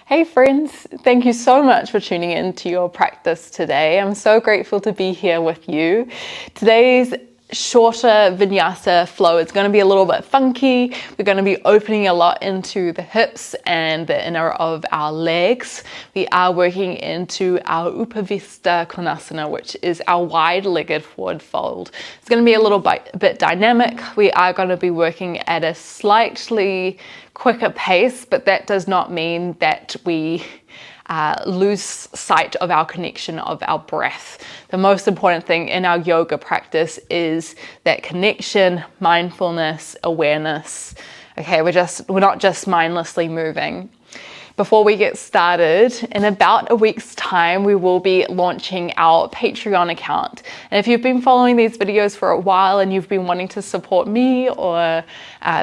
Hey friends, thank you so much for tuning in to your practice today. I'm so grateful to be here with you. Today's shorter vinyasa flow is going to be a little bit funky. We're going to be opening a lot into the hips and the inner of our legs. We are working into our Upavistha Konasana, which is our wide-legged forward fold. It's going to be a little bit dynamic. We are going to be working at a slightly quicker pace, but that does not mean that we lose sight of our connection of our breath. The most important thing in our yoga practice is that connection, mindfulness, awareness. Okay, we're not just mindlessly moving. Before we get started, in about a week's time, we will be launching our Patreon account. And if you've been following these videos for a while and you've been wanting to support me or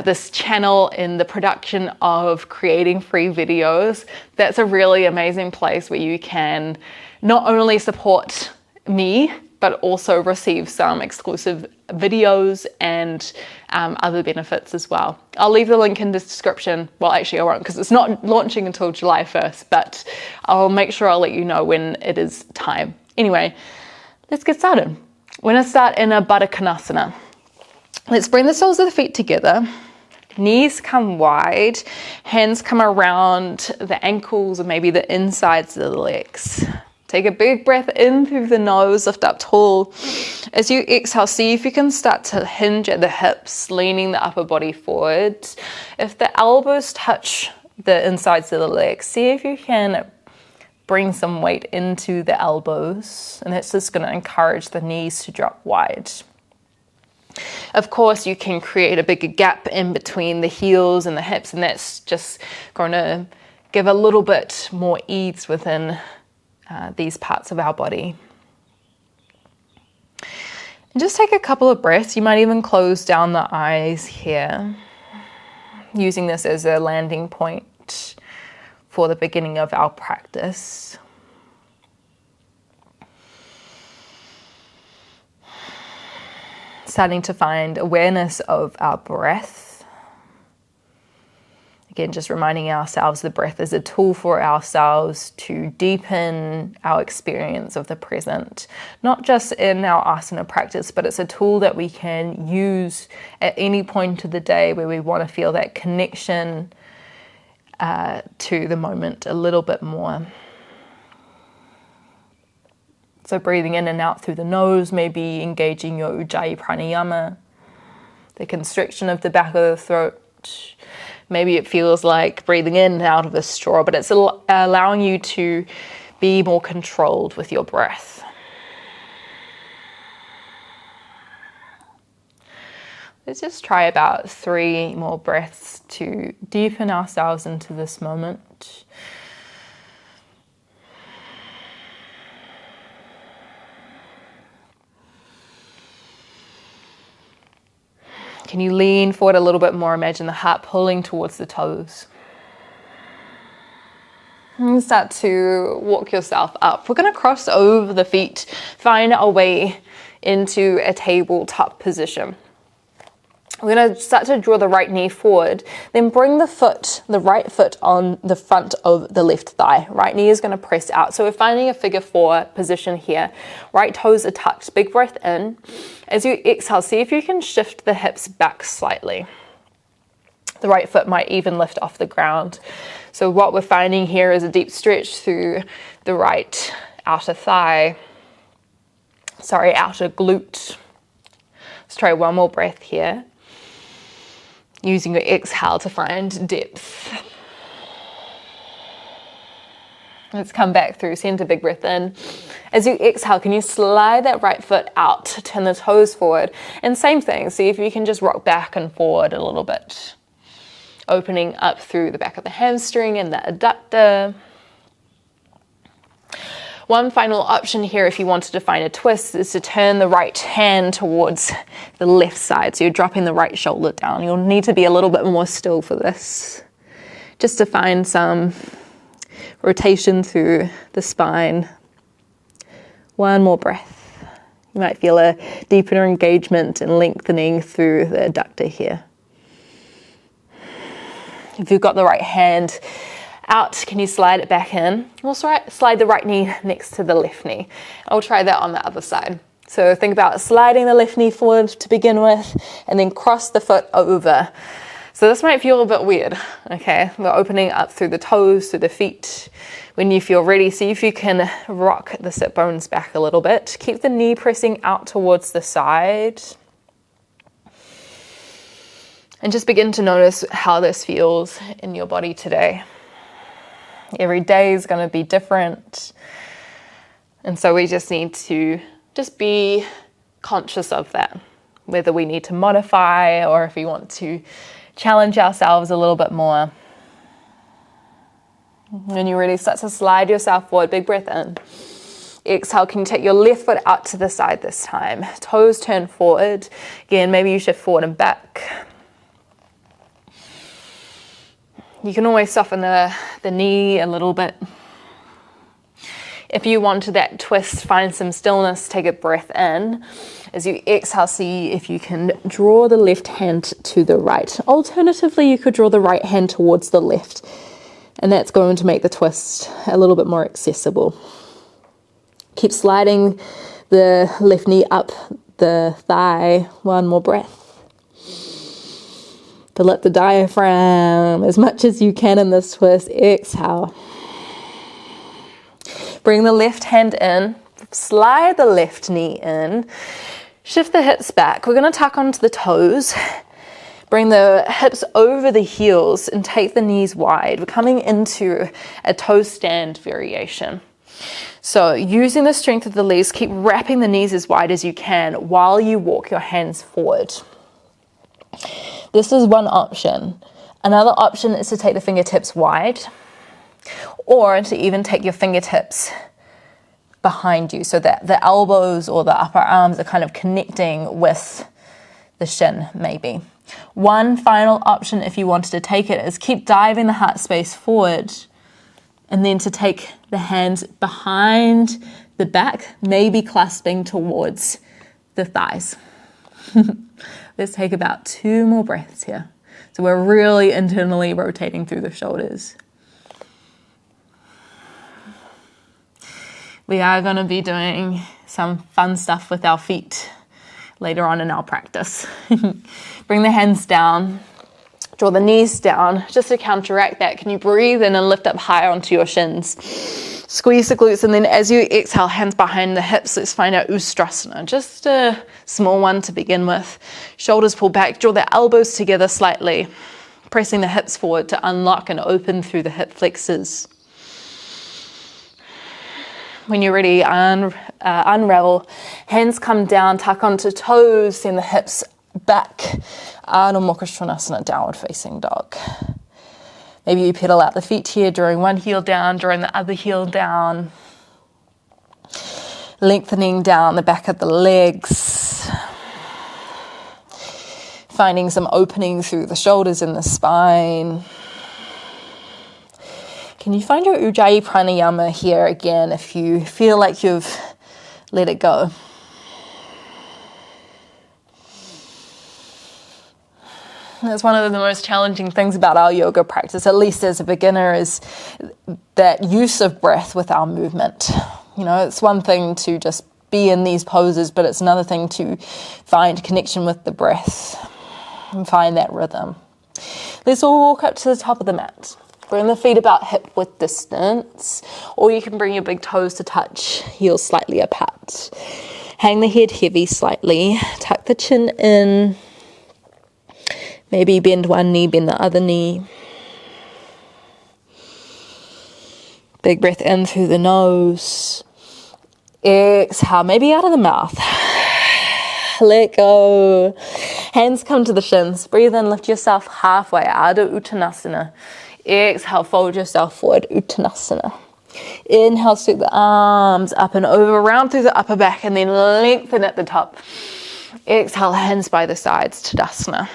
this channel in the production of creating free videos, that's a really amazing place where you can not only support me, but also receive some exclusive videos and other benefits as well. I'll leave the link in the description. Well, actually I won't, because it's not launching until July 1st, but I'll make sure I'll let you know when it is time. Anyway, let's get started. We're going to start in a Baddha Konasana. Let's bring the soles of the feet together. Knees come wide, hands come around the ankles or maybe the insides of the legs. Take a big breath in through the nose, lift up tall. As you exhale, see if you can start to hinge at the hips, leaning the upper body forward. If the elbows touch the insides of the legs, see if you can bring some weight into the elbows, and that's just going to encourage the knees to drop wide. Of course, you can create a bigger gap in between the heels and the hips, and that's just going to give a little bit more ease within these parts of our body. And just take a couple of breaths. You might even close down the eyes here, using this as a landing point for the beginning of our practice. Starting to find awareness of our breath. Again, just reminding ourselves the breath is a tool for ourselves to deepen our experience of the present, not just in our asana practice, but it's a tool that we can use at any point of the day where we want to feel that connection to the moment a little bit more. So breathing in and out through the nose, maybe engaging your Ujjayi pranayama, the constriction of the back of the throat. Maybe it feels like breathing in and out of a straw, but it's allowing you to be more controlled with your breath. Let's just try about 3 more breaths to deepen ourselves into this moment. Can you lean forward a little bit more? Imagine the heart pulling towards the toes. And start to walk yourself up. We're going to cross over the feet, find our way into a tabletop position. We're going to start to draw the right knee forward, then bring the right foot on the front of the left thigh. Right knee is going to press out. So we're finding a figure 4 position here. Right toes are tucked. Big breath in. As you exhale, see if you can shift the hips back slightly. The right foot might even lift off the ground. So what we're finding here is a deep stretch through the right outer thigh. Outer glute. Let's try one more breath here. Using your exhale to find depth. Let's come back through center, big breath in. As you exhale, can you slide that right foot out, turn the toes forward, and same thing, see if you can just rock back and forward a little bit. Opening up through the back of the hamstring and the adductor. One final option here, if you wanted to find a twist, is to turn the right hand towards the left side. So you're dropping the right shoulder down. You'll need to be a little bit more still for this, just to find some rotation through the spine. One more breath. You might feel a deeper engagement and lengthening through the adductor here. If you've got the right hand out. Can you slide it back in? We'll slide the right knee next to the left knee. I'll try that on the other side. So think about sliding the left knee forward to begin with, and then cross the foot over. So this might feel a bit weird, okay? We're opening up through the toes, through the feet. When you feel ready, see if you can rock the sit bones back a little bit. Keep the knee pressing out towards the side. And just begin to notice how this feels in your body today. Every day is going to be different. And so we just need to just be conscious of that, whether we need to modify or if we want to challenge ourselves a little bit more. When you're ready, start to slide yourself forward. Big breath in. Exhale, can you take your left foot out to the side this time? Toes turn forward. Again, maybe you shift forward and back. You can always soften the knee a little bit. If you want that twist, find some stillness, take a breath in. As you exhale, see if you can draw the left hand to the right. Alternatively, you could draw the right hand towards the left, and that's going to make the twist a little bit more accessible. Keep sliding the left knee up the thigh. One more breath. Fill up the diaphragm as much as you can in this twist. Exhale. Bring the left hand in, slide the left knee in, shift the hips back. We're going to tuck onto the toes, bring the hips over the heels and take the knees wide. We're coming into a toe stand variation. So using the strength of the legs, keep wrapping the knees as wide as you can while you walk your hands forward. This is one option. Another option is to take the fingertips wide, or to even take your fingertips behind you so that the elbows or the upper arms are kind of connecting with the shin maybe. One final option if you wanted to take it is keep diving the heart space forward, and then to take the hands behind the back, maybe clasping towards the thighs. Let's take about 2 more breaths here. So we're really internally rotating through the shoulders. We are going to be doing some fun stuff with our feet later on in our practice. Bring the hands down, draw the knees down. Just to counteract that, can you breathe in and lift up high onto your shins? Squeeze the glutes, and then as you exhale, hands behind the hips. Let's find our Ustrasana, just a small one to begin with. Shoulders pull back, draw the elbows together slightly, pressing the hips forward to unlock and open through the hip flexors. When you're ready, unravel. Hands come down, tuck onto toes, send the hips back. Adho Mukha Svanasana, downward facing dog. Maybe you pedal out the feet here, drawing one heel down, drawing the other heel down. Lengthening down the back of the legs. Finding some opening through the shoulders and the spine. Can you find your Ujjayi Pranayama here again if you feel like you've let it go? That's one of the most challenging things about our yoga practice, at least as a beginner, is that use of breath with our movement. You know, it's one thing to just be in these poses, but it's another thing to find connection with the breath and find that rhythm. Let's all walk up to the top of the mat. Bring the feet about hip width distance, or you can bring your big toes to touch, heels slightly apart. Hang the head heavy slightly, tuck the chin in, maybe bend one knee, bend the other knee. Big breath in through the nose. Exhale, maybe out of the mouth. Let go. Hands come to the shins. Breathe in, lift yourself halfway, Ardha Uttanasana. Exhale, fold yourself forward, Uttanasana. Inhale, sweep the arms up and over, round through the upper back, and then lengthen at the top. Exhale, hands by the sides, Tadasana.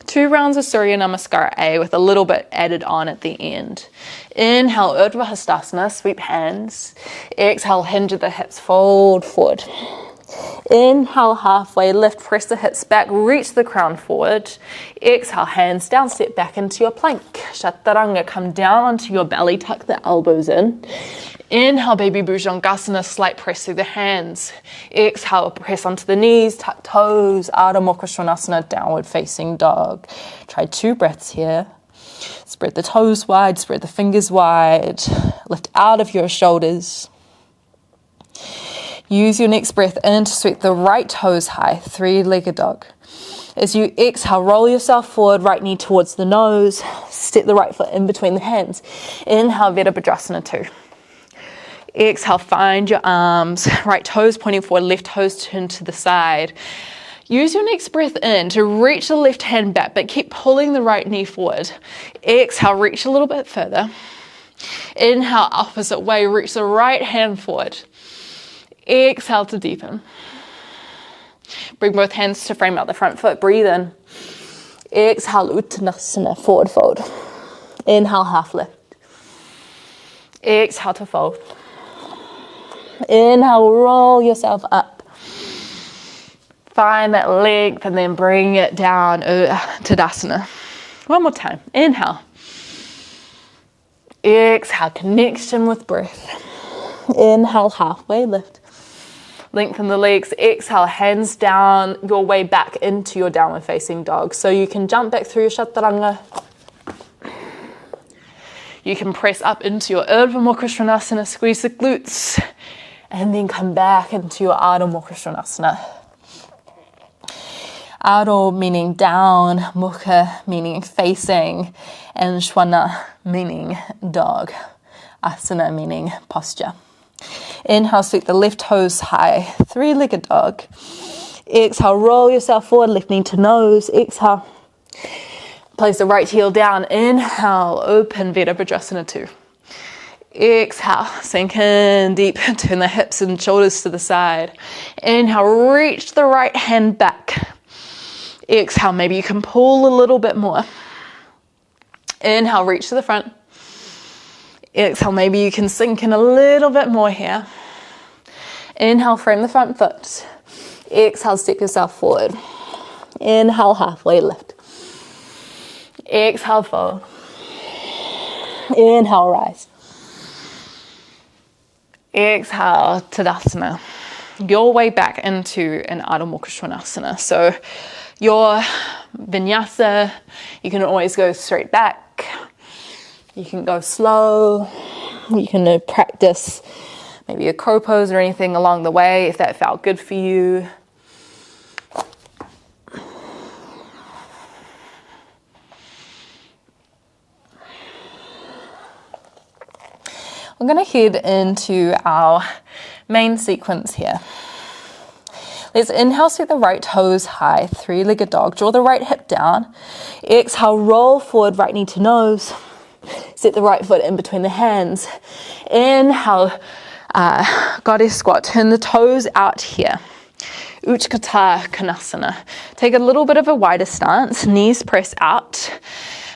2 rounds of Surya Namaskara A with a little bit added on at the end. Inhale, Urdhva Hastasana, sweep hands. Exhale, hinge at the hips, fold forward. Inhale, halfway lift, press the hips back, reach the crown forward. Exhale, hands down, step back into your plank. Chaturanga, come down onto your belly, tuck the elbows in. Inhale, baby bhujangasana, slight press through the hands. Exhale, press onto the knees, tuck toes, Ardha Mukha Svanasana, downward facing dog. Try 2 breaths here. Spread the toes wide, spread the fingers wide. Lift out of your shoulders. Use your next breath in to sweep the right toes high, 3-legged dog. As you exhale, roll yourself forward, right knee towards the nose. Step the right foot in between the hands. Inhale, Virabhadrasana 2. Exhale, find your arms, right toes pointing forward, left toes turn to the side. Use your next breath in to reach the left hand back, but keep pulling the right knee forward. Exhale, reach a little bit further. Inhale, opposite way, reach the right hand forward. Exhale to deepen. Bring both hands to frame out the front foot. Breathe in. Exhale, Uttanasana, forward fold. Inhale, half lift. Exhale to fold. Inhale, roll yourself up. Find that length and then bring it down to Tadasana. One more time. Inhale. Exhale, connection with breath. Inhale, halfway lift. Lengthen the legs. Exhale, hands down your way back into your downward facing dog. So you can jump back through your chaturanga. You can press up into your Urdhva Mukha Svanasana, squeeze the glutes, and then come back into your Ardha Mukha Svanasana. Ardha meaning down, Mukha meaning facing, and Shwana meaning dog. Asana meaning posture. Inhale, sweep the left toes high, 3-legged dog. Exhale, roll yourself forward, left knee to nose. Exhale, place the right heel down. Inhale, open Virabhadrasana 2. Exhale, sink in deep, turn the hips and shoulders to the side. Inhale, reach the right hand back. Exhale, maybe you can pull a little bit more. Inhale, reach to the front. Exhale, maybe you can sink in a little bit more here. Inhale, frame the front foot. Exhale, step yourself forward. Inhale, halfway lift. Exhale, fold. Inhale, rise. Exhale, Tadasana. Your way back into an Ardha Mukha Svanasana. So your Vinyasa, you can always go straight back. You can go slow. You can practice maybe a crow pose or anything along the way if that felt good for you. We're going to head into our main sequence here. Let's inhale, set the right toes high, 3-legged dog. Draw the right hip down. Exhale, roll forward, right knee to nose. Set the right foot in between the hands. Inhale, goddess squat. Turn the toes out here. Utthita Konasana. Take a little bit of a wider stance. Knees press out.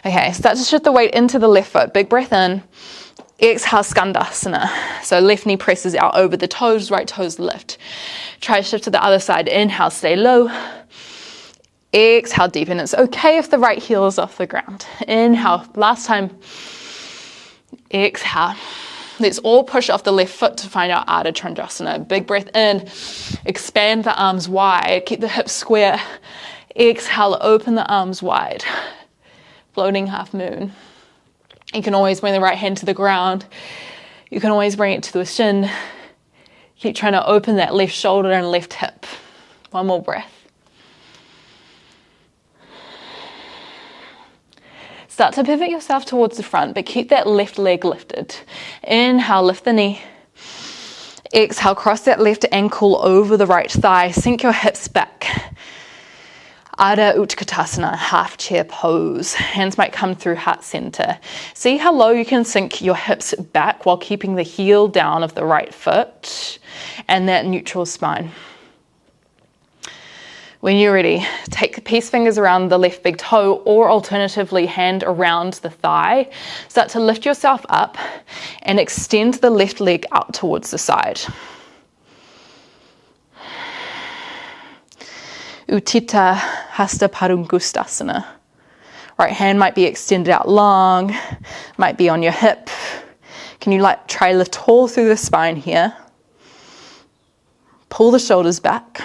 Okay, start to shift the weight into the left foot. Big breath in. Exhale, Skandasana. So left knee presses out over the toes, right toes lift. Try to shift to the other side. Inhale, stay low. Exhale, deepen. It's okay if the right heel is off the ground. Inhale, last time. Exhale. Let's all push off the left foot to find our Ardha Chandrasana. Big breath in. Expand the arms wide. Keep the hips square. Exhale, open the arms wide. Floating half moon. You can always bring the right hand to the ground. You can always bring it to the shin. Keep trying to open that left shoulder and left hip. One more breath. Start to pivot yourself towards the front, but keep that left leg lifted. Inhale, lift the knee. Exhale, cross that left ankle over the right thigh. Sink your hips back. Ardha Utkatasana, half chair pose. Hands might come through heart center. See how low you can sink your hips back while keeping the heel down of the right foot and that neutral spine. When you're ready, take the peace fingers around the left big toe or alternatively hand around the thigh. Start to lift yourself up and extend the left leg out towards the side. Utthita Hasta Padangusthasana. Right hand might be extended out long, might be on your hip. Can you try lift tall through the spine here? Pull the shoulders back.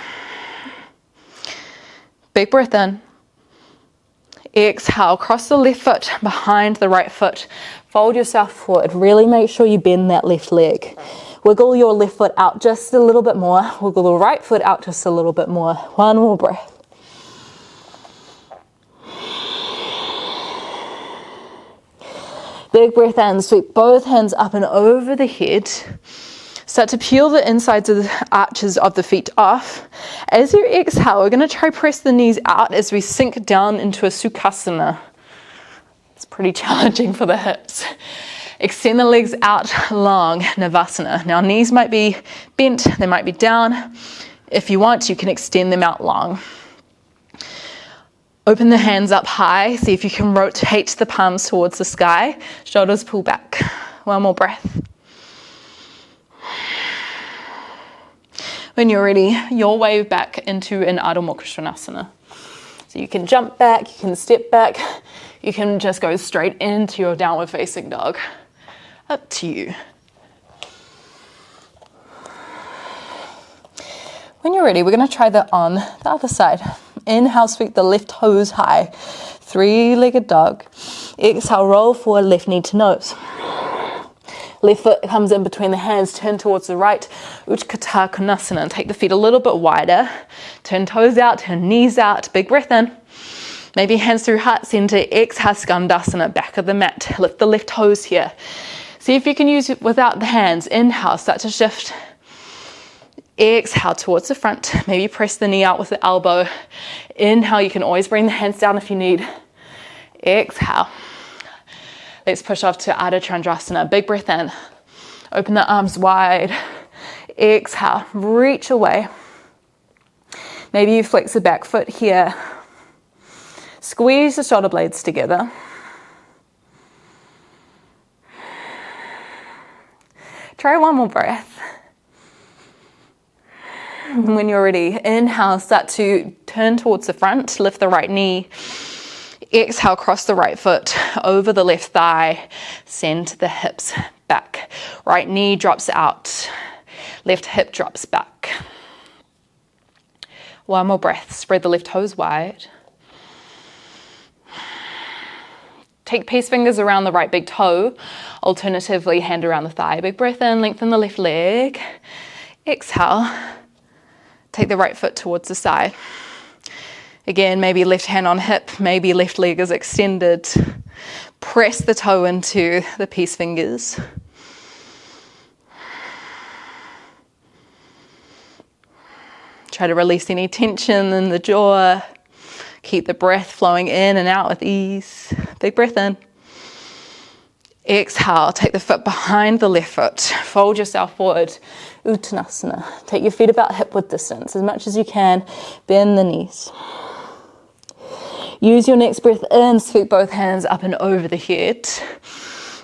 Big breath in. Exhale, cross the left foot behind the right foot. Fold yourself forward. Really make sure you bend that left leg. Wiggle your left foot out just a little bit more. Wiggle the right foot out just a little bit more. One more breath. Big breath in. Sweep both hands up and over the head. Start to peel the insides of the arches of the feet off. As you exhale, we're going to try press the knees out as we sink down into a Sukhasana. It's pretty challenging for the hips. Extend the legs out long, Navasana. Now knees might be bent, they might be down. If you want, you can extend them out long. Open the hands up high. See if you can rotate the palms towards the sky. Shoulders pull back. One more breath. When you're ready, you'll wave back into an Ardha Mukha Svanasana. So you can jump back, you can step back, you can just go straight into your downward facing dog. Up to you. When you're ready, we're going to try that on the other side. Inhale, sweep the left toes high. Three-legged dog. Exhale, roll forward, left knee to nose. Left foot comes in between the hands, turn towards the right. Utthita Konasana. Take the feet a little bit wider. Turn toes out, turn knees out. Big breath in. Maybe hands through heart center. Exhale, Skandasana, back of the mat. Lift the left toes here. See if you can use it without the hands. Inhale, start to shift. Exhale towards the front. Maybe press the knee out with the elbow. Inhale, you can always bring the hands down if you need. Exhale. Let's push off to Ardha Chandrasana. Big breath in. Open the arms wide. Exhale, reach away. Maybe you flex the back foot here. Squeeze the shoulder blades together. Try one more breath. When you're ready, inhale, start to turn towards the front, lift the right knee. Exhale, cross the right foot over the left thigh, send the hips back. Right knee drops out, left hip drops back. One more breath, spread the left toes wide. Take peace fingers around the right big toe, alternatively hand around the thigh. Big breath in, lengthen the left leg. Exhale, take the right foot towards the side. Again, maybe left hand on hip, maybe left leg is extended. Press the toe into the peace fingers. Try to release any tension in the jaw. Keep the breath flowing in and out with ease. Big breath in. Exhale, take the foot behind the left foot. Fold yourself forward. Uttanasana. Take your feet about hip width distance as much as you can. Bend the knees. Use your next breath in, sweep both hands up and over the head.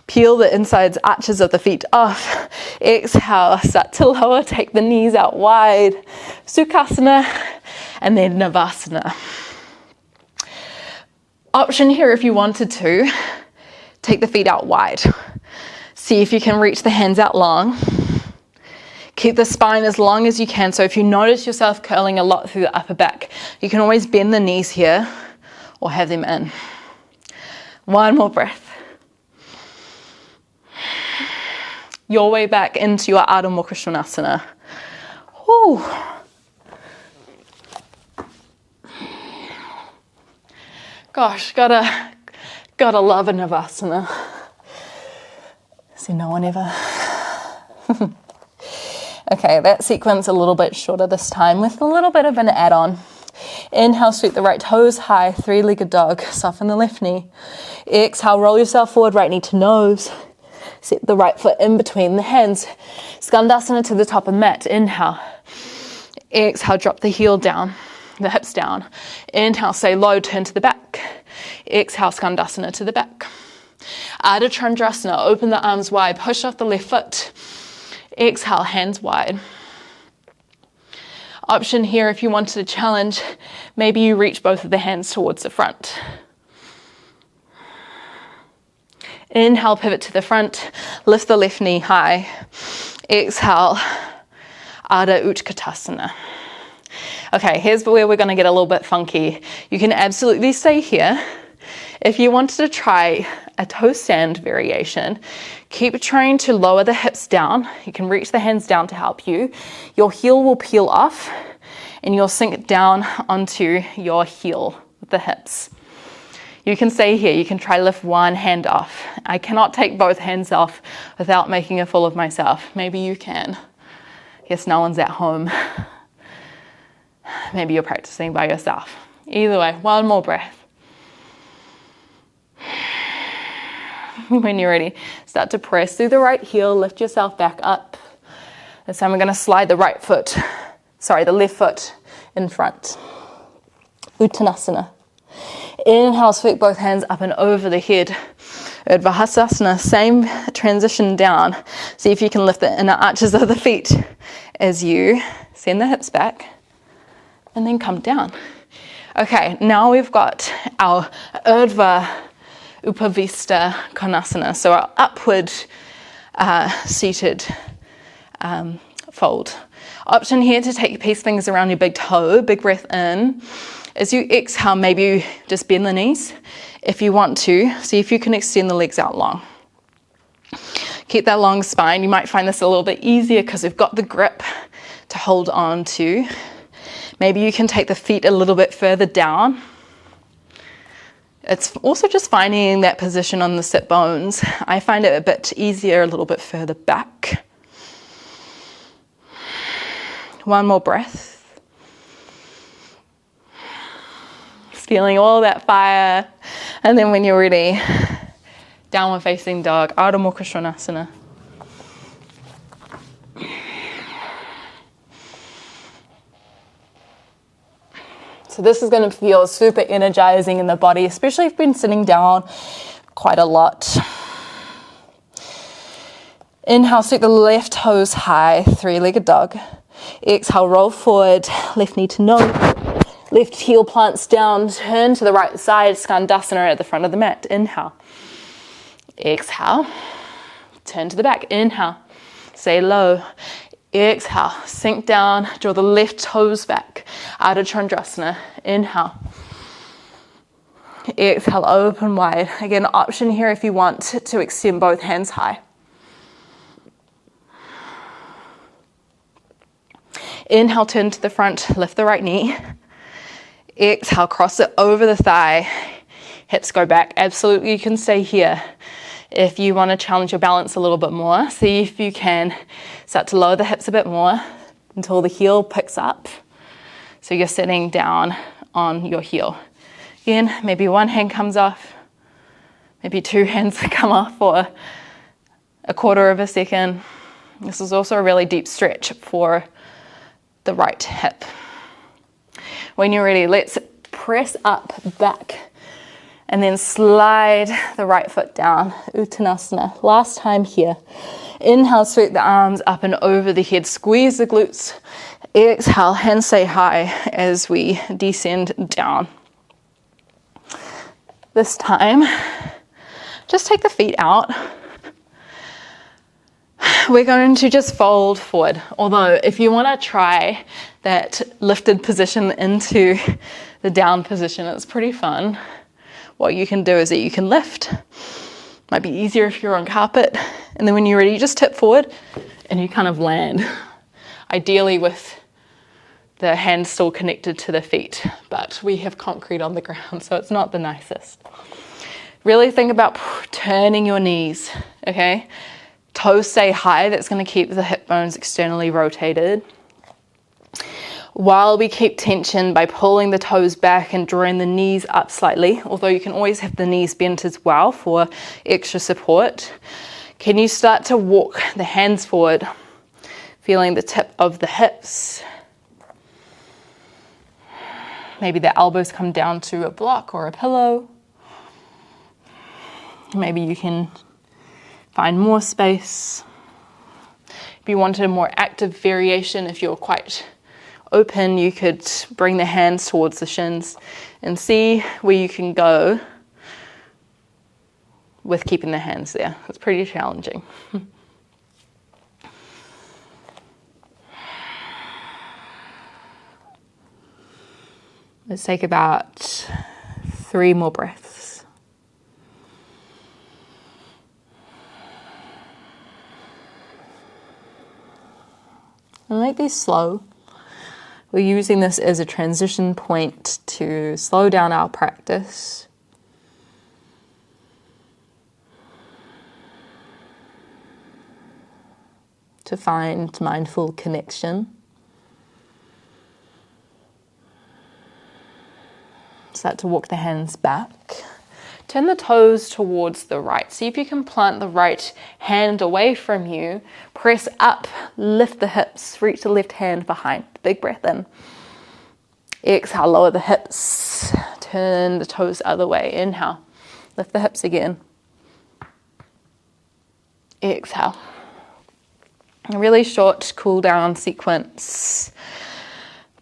Peel the insides arches of the feet off. Exhale, start to lower, take the knees out wide. Sukhasana, and then Navasana. Option here if you wanted to, take the feet out wide. See if you can reach the hands out long. Keep the spine as long as you can. So if you notice yourself curling a lot through the upper back, you can always bend the knees here or have them in. One more breath. Your way back into your Ardha Mukha Svanasana. Whew. Gosh, gotta love a Navasana. See no one ever. Okay, that sequence a little bit shorter this time with a little bit of an add-on. Inhale, sweep the right toes high, three-legged dog, soften the left knee. Exhale, roll yourself forward, right knee to nose. Set the right foot in between the hands. Skandasana to the top of mat. Inhale. Exhale, drop the heel down, the hips down. Inhale, stay low, turn to the back. Exhale, Skandasana to the back. Ardha Chandrasana, open the arms wide, push off the left foot. Exhale, hands wide. Option here, if you wanted a challenge, maybe you reach both of the hands towards the front. Inhale, pivot to the front, lift the left knee high. Exhale, Ardha Utkatasana. Okay, here's where we're gonna get a little bit funky. You can absolutely stay here. If you wanted to try a toe stand variation, keep trying to lower the hips down. You can reach the hands down to help you. Your heel will peel off and you'll sink down onto your heel with the hips. You can stay here. You can try lift one hand off. I cannot take both hands off without making a fool of myself. Maybe you can. Yes, no one's at home. Maybe you're practicing by yourself. Either way, one more breath. When you're ready, start to press through the right heel, lift yourself back up. This time we're going to slide the left foot in front. Uttanasana. Inhale, sweep both hands up and over the head. Urdhva, same transition down. See if you can lift the inner arches of the feet as you send the hips back and then come down. Okay, now we've got our Urdhva Upavistha Konasana, so our upward seated fold. Option here to take your peace fingers around your big toe, big breath in. As you exhale, maybe you just bend the knees. If you want to, see if you can extend the legs out long. Keep that long spine. You might find this a little bit easier because we've got the grip to hold on to. Maybe you can take the feet a little bit further down. It's also just finding that position on the sit bones. I find it a bit easier a little bit further back. One more breath. Feeling all that fire. And then when you're ready, downward facing dog, Ardha Mukha Svanasana. So this is going to feel super energizing in the body, especially if you've been sitting down quite a lot. Inhale, sweep the left toes high, three-legged dog. Exhale, roll forward, left knee to nose. Left heel plants down, turn to the right side, Skandasana at the front of the mat. Inhale. Exhale, turn to the back. Inhale, stay low. Exhale, sink down, draw the left toes back. Ardha Chandrasana. Inhale. Exhale, open wide. Again, option here if you want to extend both hands high. Inhale, turn to the front, lift the right knee. Exhale, cross it over the thigh. Hips go back. Absolutely, you can stay here. If you want to challenge your balance a little bit more, see if you can start to lower the hips a bit more until the heel picks up. So you're sitting down on your heel. Again, maybe one hand comes off, maybe two hands come off for a quarter of a second. This is also a really deep stretch for the right hip. When you're ready, let's press up, back, and then slide the right foot down, Uttanasana. Last time here. Inhale, sweep the arms up and over the head, squeeze the glutes. Exhale, hands stay high as we descend down. This time, just take the feet out. We're going to just fold forward. Although if you want to try that lifted position into the down position, it's pretty fun. What you can do is that you can lift. Might be easier if you're on carpet. And then when you're ready, you just tip forward and you kind of land. Ideally with the hands still connected to the feet, but we have concrete on the ground, so it's not the nicest. Really think about turning your knees, okay? Toes stay high, that's going to keep the hip bones externally rotated. While we keep tension by pulling the toes back and drawing the knees up slightly, although you can always have the knees bent as well for extra support. Can you start to walk the hands forward, feeling the tip of the hips? Maybe the elbows come down to a block or a pillow. Maybe you can find more space. If you wanted a more active variation, if you're quite open, you could bring the hands towards the shins and see where you can go with keeping the hands there. It's pretty challenging. Let's take about 3 more breaths. And make these slow. We're using this as a transition point to slow down our practice. To find mindful connection. Start to walk the hands back. Turn the toes towards the right. See if you can plant the right hand away from you. Press up, lift the hips, reach the left hand behind. Big breath in. Exhale, lower the hips. Turn the toes the other way. Inhale, lift the hips again. Exhale. A really short cool down sequence.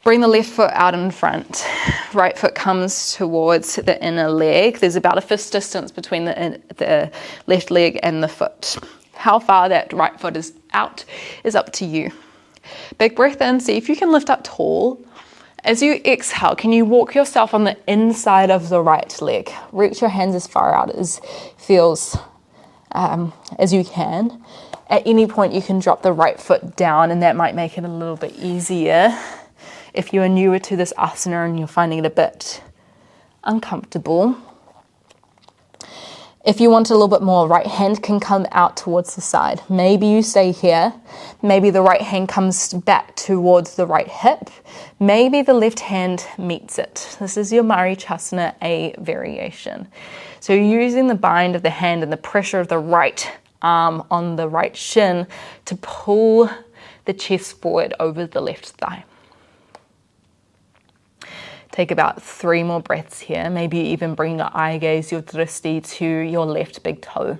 Bring the left foot out in front. Right foot comes towards the inner leg. There's about a fist distance between the left leg and the foot. How far that right foot is out is up to you. Big breath in. See if you can lift up tall. As you exhale, can you walk yourself on the inside of the right leg? Reach your hands as far out as feels as you can. At any point, you can drop the right foot down, and that might make it a little bit easier. If you are newer to this asana and you're finding it a bit uncomfortable. If you want a little bit more, right hand can come out towards the side. Maybe you stay here. Maybe the right hand comes back towards the right hip. Maybe the left hand meets it. This is your Marichasana A variation. So you're using the bind of the hand and the pressure of the right arm on the right shin to pull the chest forward over the left thigh. Take about 3 more breaths here. Maybe even bring your eye gaze, your drishti, to your left big toe.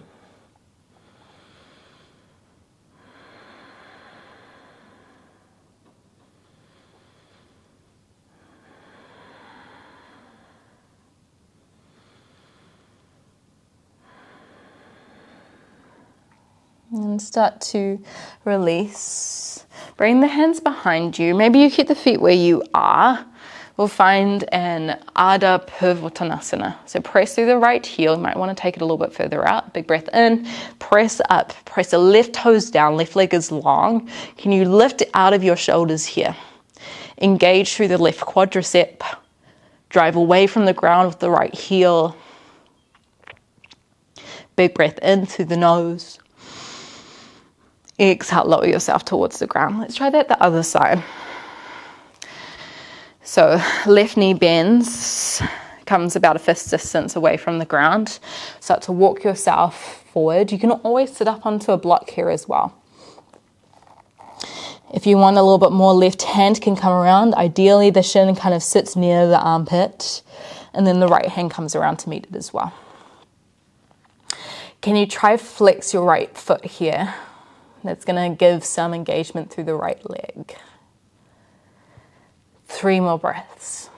And start to release. Bring the hands behind you. Maybe you keep the feet where you are. We'll find an Konasana. So press through the right heel. You might want to take it a little bit further out. Big breath in. Press up. Press the left toes down. Left leg is long. Can you lift out of your shoulders here? Engage through the left quadricep. Drive away from the ground with the right heel. Big breath in through the nose. Exhale, lower yourself towards the ground. Let's try that the other side. So left knee bends, comes about a fist distance away from the ground. Start to walk yourself forward. You can always sit up onto a block here as well. If you want a little bit more, left hand can come around. Ideally, the shin kind of sits near the armpit, and then the right hand comes around to meet it as well. Can you try flex your right foot here? That's going to give some engagement through the right leg. 3 more breaths.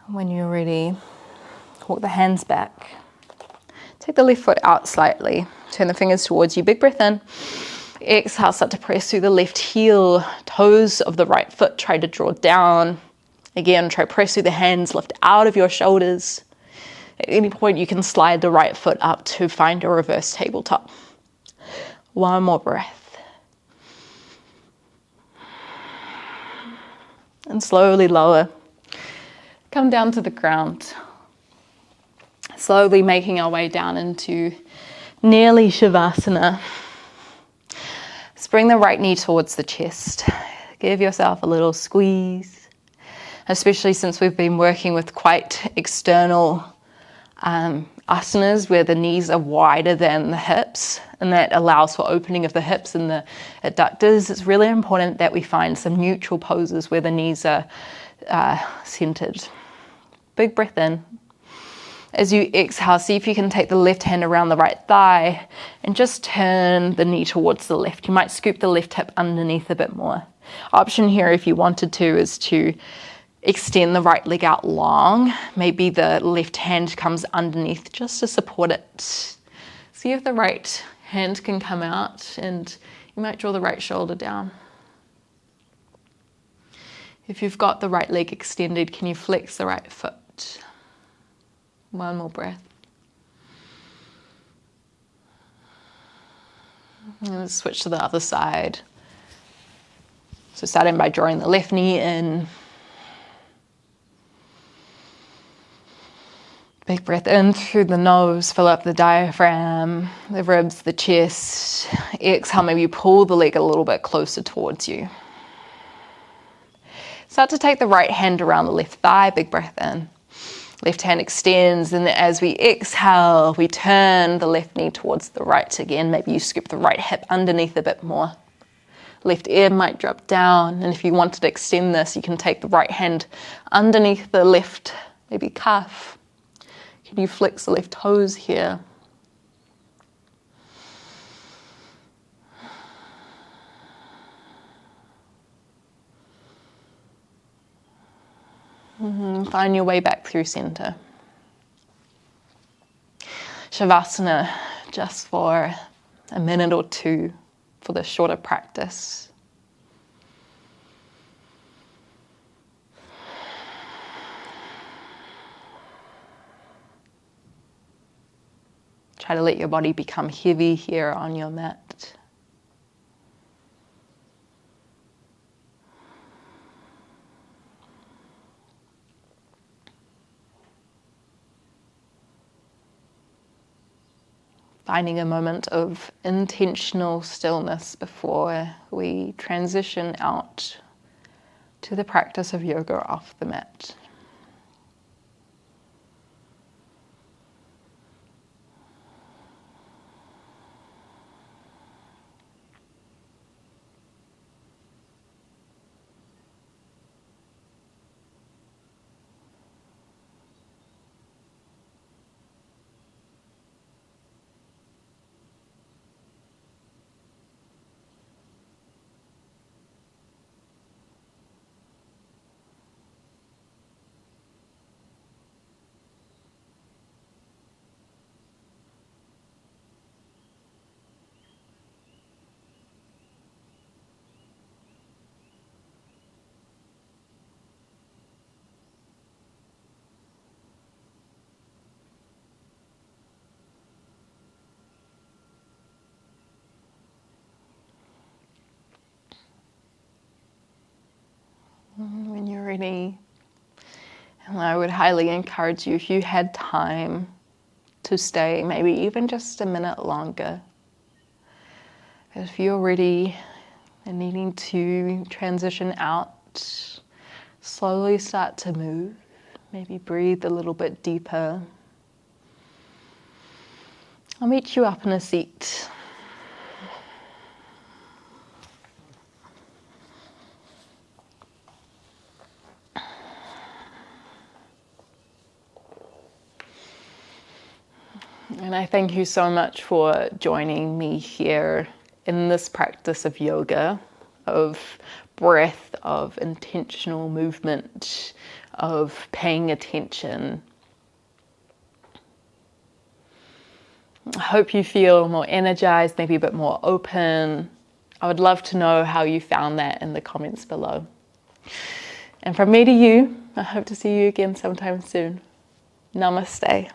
When you're ready, walk the hands back. Take the left foot out slightly. Turn the fingers towards you. Big breath in. Exhale, start to press through the left heel. Toes of the right foot, try to draw down. Again, try press through the hands, lift out of your shoulders. At any point, you can slide the right foot up to find a reverse tabletop. 1 more breath. And slowly lower. Come down to the ground. Slowly making our way down into nearly Savasana. Let's bring the right knee towards the chest. Give yourself a little squeeze, especially since we've been working with quite external asanas where the knees are wider than the hips, and that allows for opening of the hips and the adductors. It's really important that we find some neutral poses where the knees are centered. Big breath in. As you exhale, see if you can take the left hand around the right thigh and just turn the knee towards the left. You might scoop the left hip underneath a bit more. Option here, if you wanted to, is to extend the right leg out long. Maybe the left hand comes underneath just to support it. See if the right hand can come out, and you might draw the right shoulder down. If you've got the right leg extended, can you flex the right foot? One more breath. And let's switch to the other side. So starting by drawing the left knee in. Big breath in through the nose, fill up the diaphragm, the ribs, the chest. Exhale, maybe pull the leg a little bit closer towards you. Start to take the right hand around the left thigh, big breath in. Left hand extends, and as we exhale, we turn the left knee towards the right again. Maybe you scoop the right hip underneath a bit more. Left ear might drop down, and if you wanted to extend this, you can take the right hand underneath the left, maybe calf. Can you flex the left toes here? Find your way back through center. Savasana, just for a minute or two for this shorter practice. Try to let your body become heavy here on your mat. Finding a moment of intentional stillness before we transition out to the practice of yoga off the mat. When you're ready, and I would highly encourage you, if you had time, to stay maybe even just a minute longer. If you're ready and needing to transition out, slowly start to move. Maybe breathe a little bit deeper. I'll meet you up in a seat. And I thank you so much for joining me here in this practice of yoga, of breath, of intentional movement, of paying attention. I hope you feel more energized, maybe a bit more open. I would love to know how you found that in the comments below. And from me to you, I hope to see you again sometime soon. Namaste.